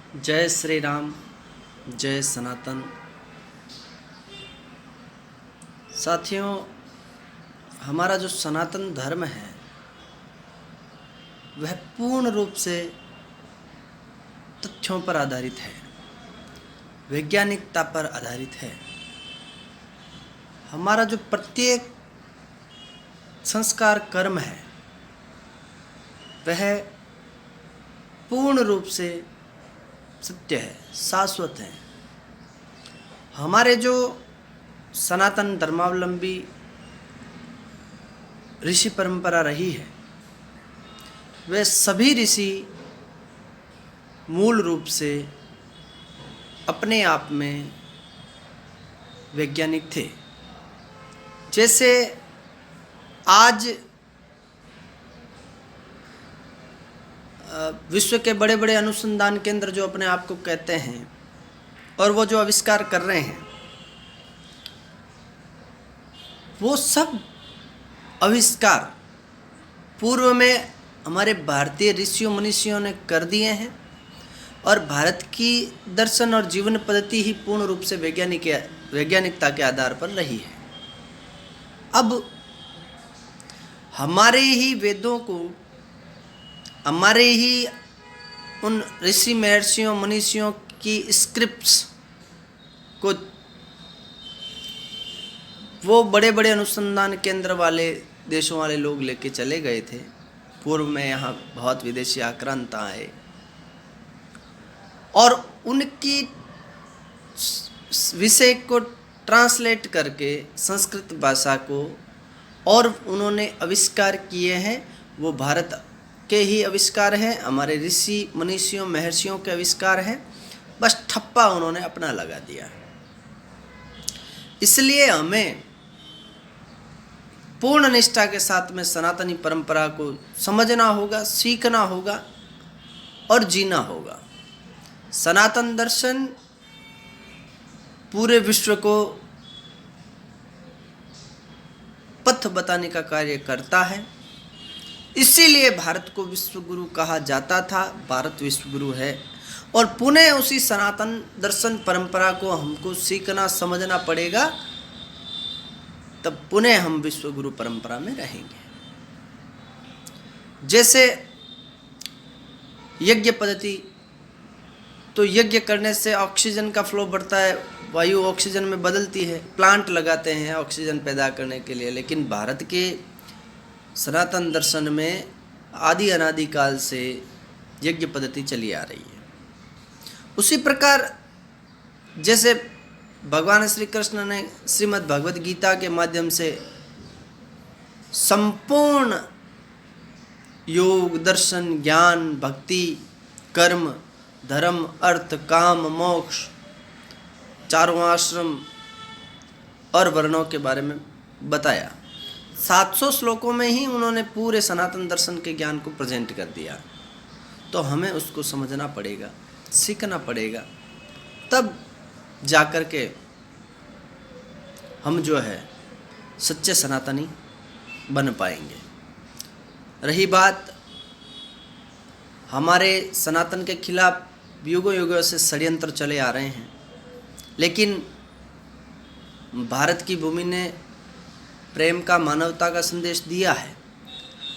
जय श्री राम, जय सनातन। साथियों, हमारा जो सनातन धर्म है वह पूर्ण रूप से तथ्यों पर आधारित है, वैज्ञानिकता पर आधारित है। हमारा जो प्रत्येक संस्कार कर्म है वह पूर्ण रूप से सत्य है, शाश्वत है। हमारे जो सनातन धर्मावलंबी ऋषि परंपरा रही है वे सभी ऋषि मूल रूप से अपने आप में वैज्ञानिक थे। जैसे आज विश्व के बड़े बड़े अनुसंधान केंद्र जो अपने आप को कहते हैं और वो जो आविष्कार कर रहे हैं वो सब आविष्कार पूर्व में हमारे भारतीय ऋषियों मनीषियों ने कर दिए हैं और भारत की दर्शन और जीवन पद्धति ही पूर्ण रूप से वैज्ञानिकता के आधार पर रही है। अब हमारे ही वेदों को, हमारे ही उन ऋषि महर्षियों मनीषियों की स्क्रिप्ट्स को वो बड़े बड़े अनुसंधान केंद्र वाले देशों वाले लोग लेके चले गए थे। पूर्व में यहाँ बहुत विदेशी आक्रांत आए और उनकी विषय को ट्रांसलेट करके संस्कृत भाषा को और उन्होंने आविष्कार किए हैं। वो भारत के ही आविष्कार हैं, हमारे ऋषि मनीषियों महर्षियों के आविष्कार हैं। बस ठप्पा उन्होंने अपना लगा दिया। इसलिए हमें पूर्ण निष्ठा के साथ में सनातनी परंपरा को समझना होगा, सीखना होगा और जीना होगा। सनातन दर्शन पूरे विश्व को पथ बताने का कार्य करता है। इसीलिए भारत को विश्व गुरु कहा जाता था। भारत विश्व गुरु है और पुनः उसी सनातन दर्शन परंपरा को हमको सीखना समझना पड़ेगा, तब पुनः हम विश्व गुरु परंपरा में रहेंगे। जैसे यज्ञ पद्धति, तो यज्ञ करने से ऑक्सीजन का फ्लो बढ़ता है, वायु ऑक्सीजन में बदलती है, प्लांट लगाते हैं ऑक्सीजन पैदा करने के लिए। लेकिन भारत के सनातन दर्शन में आदि अनादि काल से यज्ञ पद्धति चली आ रही है। उसी प्रकार जैसे भगवान श्री कृष्ण ने श्रीमद् भगवद गीता के माध्यम से संपूर्ण योग दर्शन ज्ञान भक्ति कर्म धर्म अर्थ काम मोक्ष चारों आश्रम और वर्णों के बारे में बताया। 700 श्लोकों में ही उन्होंने पूरे सनातन दर्शन के ज्ञान को प्रेजेंट कर दिया। तो हमें उसको समझना पड़ेगा, सीखना पड़ेगा, तब जाकर के हम जो है सच्चे सनातनी बन पाएंगे। रही बात हमारे सनातन के खिलाफ युगों युगों से षड्यंत्र चले आ रहे हैं, लेकिन भारत की भूमि ने प्रेम का मानवता का संदेश दिया है।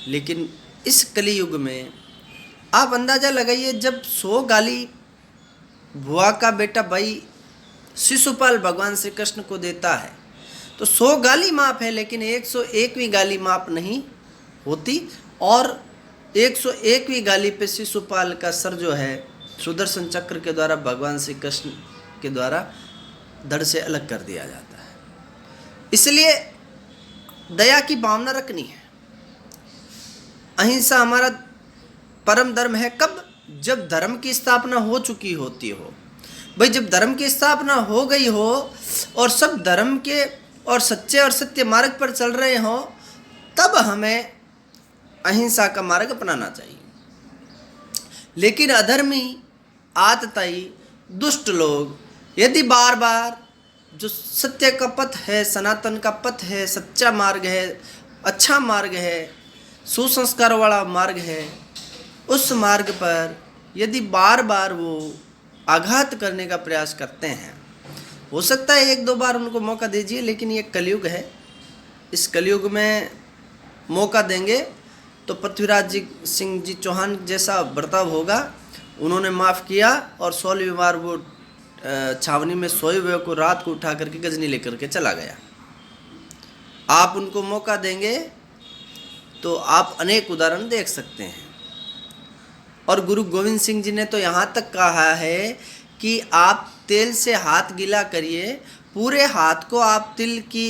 लेकिन इस कलियुग में आप अंदाज़ा लगाइए, जब 100 गाली बुआ का बेटा भाई शिशुपाल भगवान श्री कृष्ण को देता है तो 100 गाली माफ़ है, लेकिन 101वीं गाली माफ़ नहीं होती। और 101वीं गाली पे शिशुपाल का सर जो है सुदर्शन चक्र के द्वारा भगवान श्री कृष्ण के द्वारा धड़ से अलग कर दिया जाता है। इसलिए दया की भावना रखनी है। अहिंसा हमारा परम धर्म है। कब? जब धर्म की स्थापना हो चुकी होती हो। भाई जब धर्म की स्थापना हो गई हो और सब धर्म के और सच्चे और सत्य मार्ग पर चल रहे हो, तब हमें अहिंसा का मार्ग अपनाना चाहिए। लेकिन अधर्मी आतताई दुष्ट लोग यदि बार बार जो सत्य का पथ है, सनातन का पथ है, सच्चा मार्ग है, अच्छा मार्ग है, सुसंस्कार वाला मार्ग है, उस मार्ग पर यदि बार बार वो आघात करने का प्रयास करते हैं। हो सकता है एक दो बार उनको मौका दीजिए, लेकिन ये कलयुग है। इस कलयुग में मौका देंगे तो पृथ्वीराज सिंह जी चौहान जैसा बर्ताव होगा। उन्होंने माफ़ किया और 16वीं बार वो छावनी में सोए हुए को रात को उठा करके गजनी लेकर के चला गया। आप उनको मौका देंगे तो आप अनेक उदाहरण देख सकते हैं। और गुरु गोविंद सिंह जी ने तो यहाँ तक कहा है कि आप तेल से हाथ गीला करिए, पूरे हाथ को आप तिल की